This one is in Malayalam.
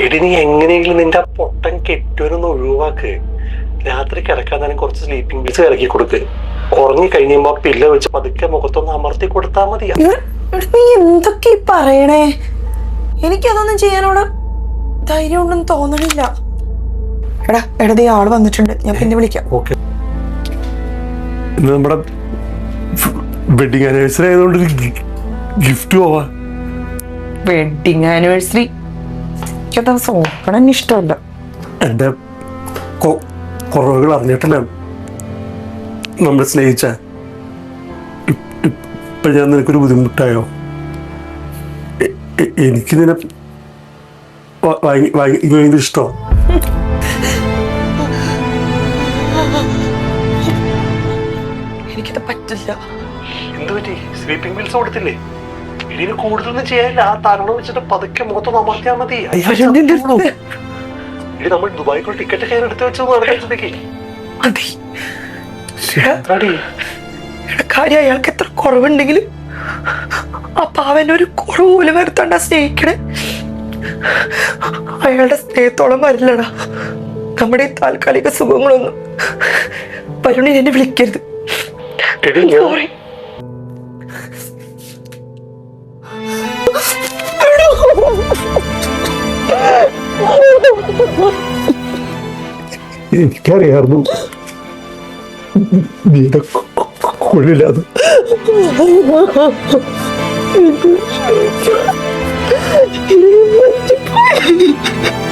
എടി നീ എങ്ങനെയെങ്കിലും നിന്റെ ആ പൊട്ടൻ കെട്ടുവനൊന്ന് ഒഴിവാക്ക്. രാത്രി കിടക്കാൻ തന്നെ കുറച്ച് സ്ലീപ്പിംഗ് പിൽസ് ഇറക്കി കൊടുക്ക്. ഉറങ്ങി കഴിയുമ്പോ പില്ല വെച്ച് പതുക്കെ മുഖത്തൊന്ന് അമർത്തി കൊടുത്താൽ മതി. നീ എന്തൊക്കെ പറയണേ? എനിക്കതൊന്നും ചെയ്യാനോട് ധൈര്യം ഉണ്ടെന്ന് തോന്നണില്ല. എടാ ആള് വന്നിട്ടുണ്ട്, ഞാൻ പിന്നെ വിളിക്കാം. ഓക്കെ. നമ്മുടെ വെഡിങ് ആനിവേഴ്സറി ആയതുകൊണ്ട് ഗിഫ്റ്റ് പോവാ. വെഡിങ് ആനിവേഴ്സറി എനിക്കത് ഓപ്പൺ ഇഷ്ടമല്ല. എന്റെ കുറവുകൾ അറിഞ്ഞിട്ടില്ല നമ്മൾ സ്നേഹിച്ച. ഇപ്പൊ ഞാൻ നിനക്കൊരു ബുദ്ധിമുട്ടായോ? എനിക്ക് നിന്നെ ഭയങ്കര ഇഷ്ടം. എനിക്കത് പറ്റില്ല. എന്ത് പറ്റി? സ്ലീപ്പിംഗ് പിൽസ് കൊടുത്തില്ലേ? ഇതിന് കൂടുതലൊന്നും ചെയ്യാനില്ല. ആ തരണം വെച്ചിട്ട് പതുക്കെ മുഖത്തൊന്ന് അമർത്തിയാൽ മതി. ഇത് നമ്മൾ ദുബായിക്കുള്ള ടിക്കറ്റ് കയറി എടുത്ത് വെച്ചത് നടക്കാൻ. കാര്യം അയാൾക്ക് എത്ര കുറവുണ്ടെങ്കിലും ആ പാവൻ ഒരു കുറവ് പോലും വരുത്തണ്ട സ്നേഹിക്കണേ. അയാളുടെ സ്നേഹത്തോളം വരില്ലടാ നമ്മുടെ ഈ താൽക്കാലിക സുഖങ്ങളൊന്നും. വരുണി എന്നെ വിളിക്കരുത്. സോറി. എനിക്കറിയായിരുന്നു നീടെ കൊള്ളില്ലാതെ. എനിക്ക്